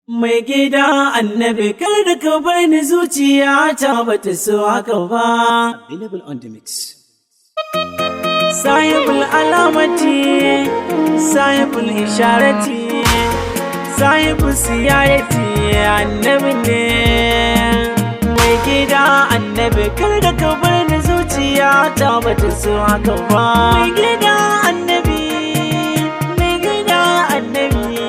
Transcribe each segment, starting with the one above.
Mai gida annabi kar da ka bar ni zuciya ta bata so haka ba. Available on the mix. Sahibul alamati, sahibul isharati, sahibul siyarati annabi ne. Mai gida annabi kar da ka bar ni zuciya ta bata so haka ba. Mai gida annabi, mai gida annabi,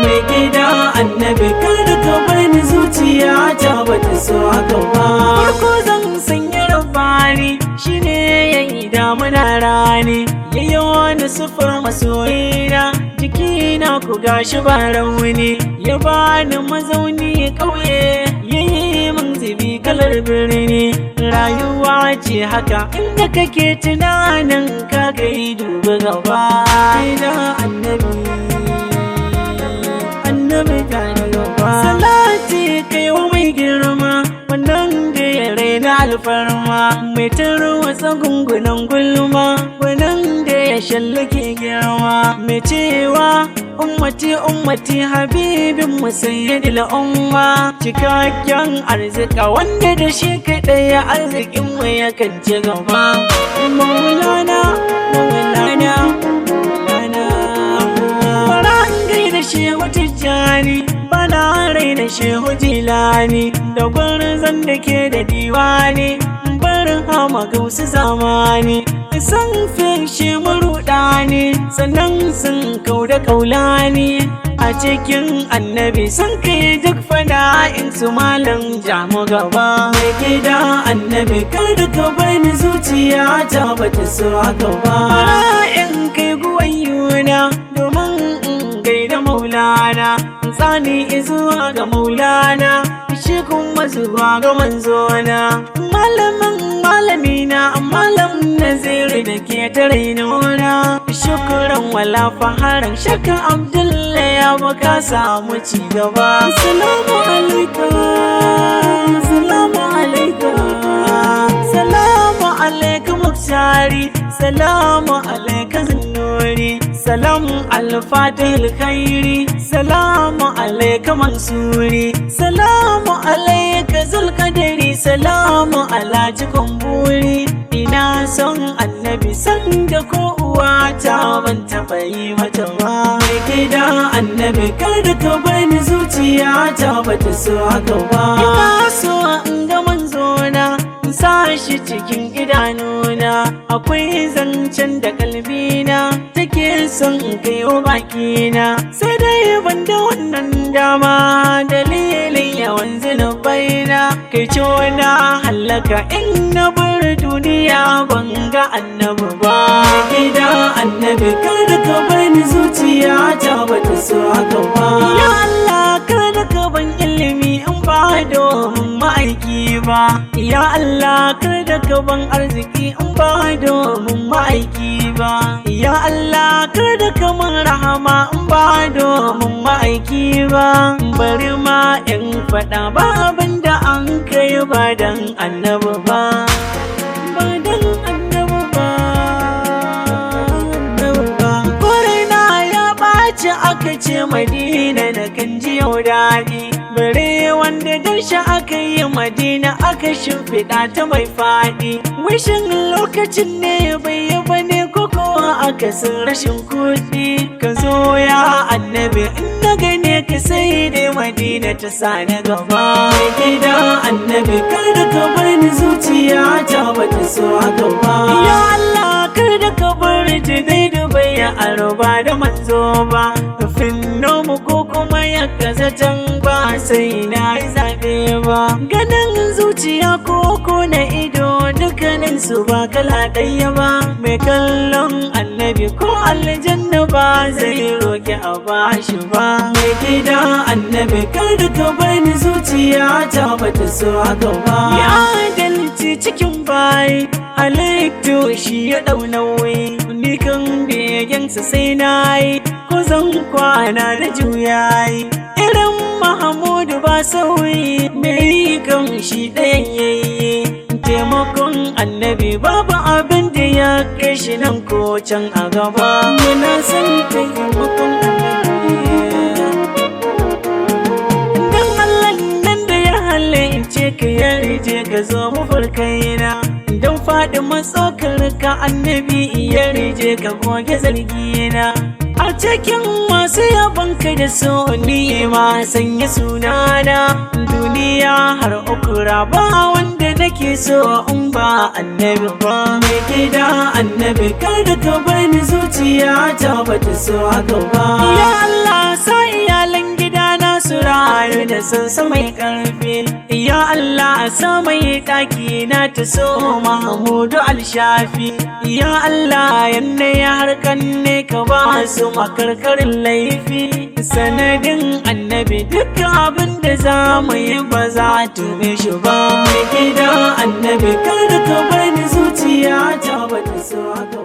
mai gida annabi kar da ka bar ni zuciya ta bata so haka ba. Farko zan sanya rabani shine yayi damuna rani, yayi wani sufur masoyina jikina ku gashi ba rauni, ya bani mazauni ƙauye yayi min zubi kalar birni. Rayuwa ce haka inda kake tunanin ka kai duba gaba. Ina annabi, annabi ta da gaba. Salati kai wa mai girma wannan da ya raina alfarma, mai tarwatsa gungunan gulma wannan da ya shallake girma, mai cewa ummati ummati habibin musayyidil umma, cikakken arzika wanda da shi kaɗai arzikin mu yakan ci gaba. Maulana maulana maulana, bara an gaida shehu tijjani, bana raina shehu jilani, da gwarzon da ke da diwani, barin hama gausu zamani, san fishe maruɗani, sannan sun kau da kaulani. A cikin annabi sun kai duk fada in su malam jamu gaba. Mai gida annabi kar da ka bar ni zuciya ta bata so haka ba. In kai guwayuna domin in gaida maulana, tsani izuwa ga maulana, shi kuma zuwa ga manzona. Malamin malamina malam Naziru da ke tare nuna, shukuran wala faharan shakka Abdullahi ya baka samu ci gaba. Assalamu alaikum, assalamu alaikum, salamu alaikum muktari, salamu alaikum zunnuri, salamu alfatihul khairi, salamu alaikum mansuri, salamu alaikum zulkadari, salamu ala cikon buri. Ina son annabi san da ko uwa ta ban taɓa yi mata ba. Mai gida annabi kar da ka bar ni zuciya ta bata so haka ba. Ina so in ga manzona in sa shi cikin idanuna, akwai zancen da kalbina take son in kai wa bakina, sai dai ban da wannan dama dalilin yawan zunubaina. Kai ce na hallaka in na bar duniya ban ga annabi ba. Gida annabi kar da ka bar ni zuciya ta bata so haka ba. Ya Allah kar da ka ban ilimi in ba domin ma'aiki ba. Ya Allah kar da ka ban arziki in ba domin ma'aiki ba. Ya Allah kar da ka man rahama in ba domin ma'aiki ba. Bari ma in faɗa ba abin da an kai ba dan annabi ba. Ba dan annabi ba, annabi ba. Korena ya ɓaci aka ce Madina na kan ji yau daɗi, bare wanda dan shi aka yi Madina aka shimfiɗa ta mai faɗi. Wishin lokacin ne bai yi bane koko aka san rashin kuɗi. Ka zo ya annabi in na gane ka sai dai Madina ta sani gaba. Mai gida annabi kar da ka bar ni zuciya ta bata so haka ba. Ya Allah kar da ka bar Junaidu bai ya arba da manzo ba, finno mu ko kuma ya kaza can ba sai na yi zaɓe ba. Ganin zuciya ko na ido dukkanin su ba kala ɗaya ba. Mai kallon annabi ko aljanna ba zai roƙi a bashi ba. Mai gida annabi kar da ka bar ni zuciya ta bata so haka ba. Ya adalci cikin bayi halittu shi ya ɗau nauyi, ni kan begensa sai na yi ko zan kwana da juyayi. Irin Mahamudu ba sauyi mai kan shi ɗayan yayi, taimakon annabi babu abin da ya kai shi nan ko can a gaba. Muna son taimakon annabi. yarje ka zo mafarkaina don faɗi matsokar ka annabi yarje ka goge zargina a cikin masu yabanka da so ni ma sanya sunana duniya har ukura ba wanda nake so in ba annabi ba mai gida annabi kada ka bar ni zuciya ta bata so haka ba ya Allah sa iyalan gidana su rayu da sansa mai karfi ya Allah sa mai daki na ta so Mahmudu Alshafi ya Allah yanne ya harkan ne ka ba su makarkarin laifi sanadin annabi duk abin da za mu yi ba za tume shi ba mai gida annabi kada ka bar ni zuciya ta bata so haka